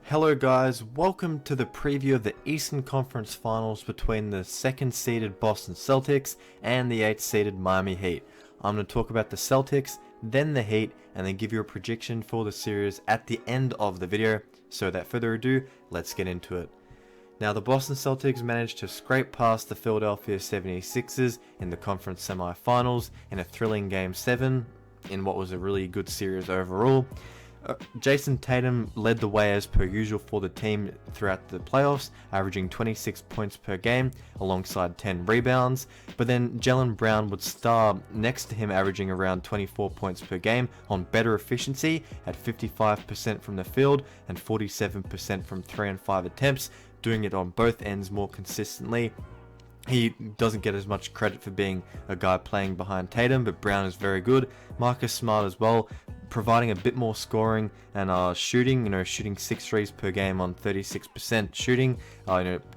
Hello guys, welcome to the preview of the Eastern Conference Finals between the 2nd seeded Boston Celtics and the 8th seeded Miami Heat. I'm going to talk about the Celtics, then the Heat, and then give you a prediction for the series at the end of the video. So without further ado, let's get into it. Now the Boston Celtics managed to scrape past the Philadelphia 76ers in the conference semi-finals in a thrilling Game 7 in what was a really good series overall. Jason Tatum led the way as per usual for the team throughout the playoffs, averaging 26 points per game alongside 10 rebounds, but then Jaylen Brown would star next to him, averaging around 24 points per game on better efficiency at 55% from the field and 47% from 3 and 5 attempts, doing it on both ends more consistently. He doesn't get as much credit for being a guy playing behind Tatum, but Brown is very good. Marcus Smart as well, providing a bit more scoring and shooting, shooting 6 threes per game on 36% shooting,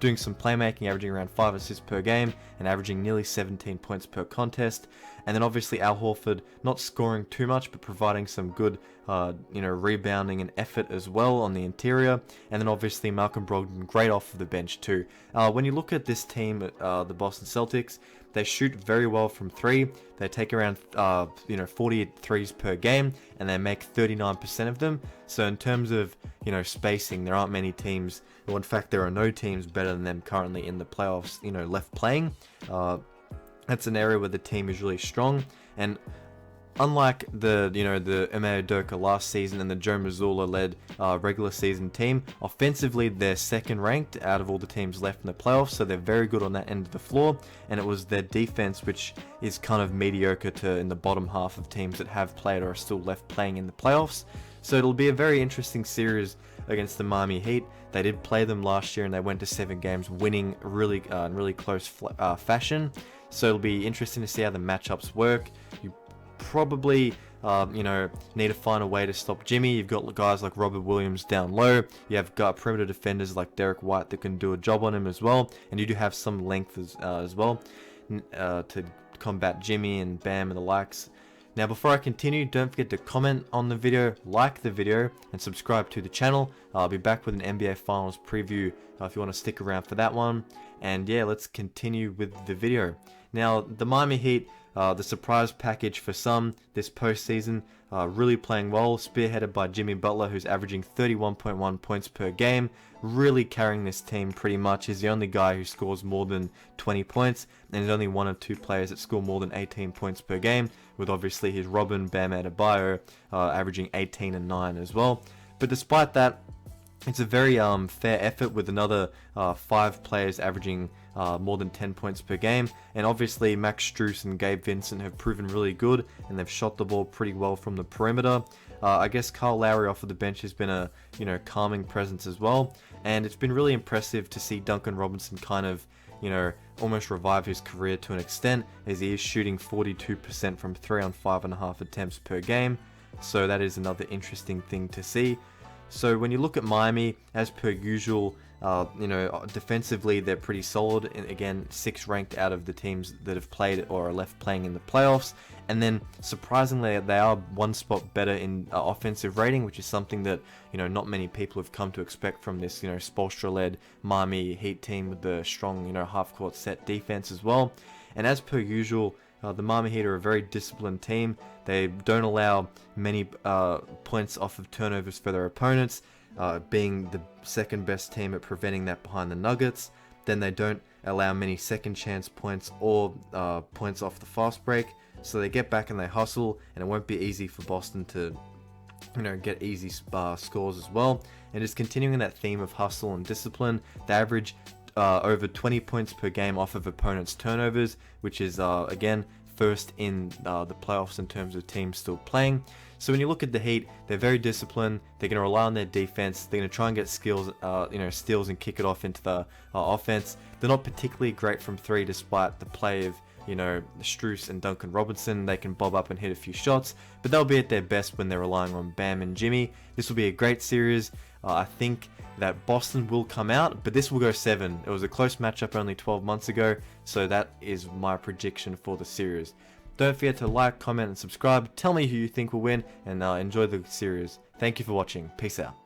doing some playmaking, averaging around 5 assists per game and averaging nearly 17 points per contest. And then obviously Al Horford not scoring too much, but providing some good, rebounding and effort as well on the interior. And then obviously Malcolm Brogdon, great off of the bench too. When you look at this team, the Boston Celtics, they shoot very well from 3. They take around 40 threes per game, and they make 39% of them. So in terms of spacing, there aren't many teams. Well, in fact, there are no teams better than them currently in the playoffs. Left playing. That's an area where the team is really strong, and unlike the Ime Udoka last season and the Joe Mazzulla led regular season team, offensively they're second ranked out of all the teams left in the playoffs, so they're very good on that end of the floor. And it was their defense which is kind of mediocre to in the bottom half of teams that have played or are still left playing in the playoffs. So it'll be a very interesting series against the Miami Heat. They did play them last year and they went to 7 games, winning really in really close fashion. So it'll be interesting to see how the matchups work. You probably need to find a way to stop Jimmy. You've got guys like Robert Williams down low. You have got perimeter defenders like Derek White that can do a job on him as well, and you do have some length as well to combat Jimmy and Bam and the likes. Now before I continue, don't forget to comment on the video, like the video, and subscribe to the channel. I'll be back with an NBA Finals preview if you want to stick around for that one. And yeah, let's continue with the video. Now the Miami Heat, the surprise package for some this postseason, really playing well, spearheaded by Jimmy Butler, who's averaging 31.1 points per game, really carrying this team pretty much. He's the only guy who scores more than 20 points, and there's only 1 or 2 players that score more than 18 points per game, with obviously his Robin Bam Adebayo averaging 18 and 9 as well. But despite that, it's a very fair effort with another 5 players averaging more than 10 points per game, and obviously Max Strus and Gabe Vincent have proven really good, and they've shot the ball pretty well from the perimeter. I guess Kyle Lowry off of the bench has been a calming presence as well, and it's been really impressive to see Duncan Robinson kind of almost revive his career to an extent, as he is shooting 42% from 3 on 5.5 attempts per game. So that is another interesting thing to see. So when you look at Miami, as per usual, defensively they're pretty solid, and again 6th ranked out of the teams that have played or are left playing in the playoffs. And then surprisingly they are 1 spot better in offensive rating, which is something that not many people have come to expect from this Spoelstra-led Miami Heat team with the strong half-court set defense as well. And as per usual, the Miami Heat are a very disciplined team. They don't allow many points off of turnovers for their opponents, being the 2nd best team at preventing that behind the Nuggets. Then they don't allow many second chance points or points off the fast break. So they get back and they hustle, and it won't be easy for Boston to get easy scores as well. And just continuing that theme of hustle and discipline, they average over 20 points per game off of opponents' turnovers, which is again 1st in the playoffs in terms of teams still playing. So when you look at the Heat, they're very disciplined. They're going to rely on their defense. They're going to try and get steals and kick it off into the offense. They're not particularly great from 3, despite the play of Strus and Duncan Robinson. They can bob up and hit a few shots, but they'll be at their best when they're relying on Bam and Jimmy. This will be a great series. I think that Boston will come out, but this will go 7. It was a close matchup only 12 months ago, so that is my prediction for the series. Don't forget to like, comment, and subscribe. Tell me who you think will win, and enjoy the series. Thank you for watching. Peace out.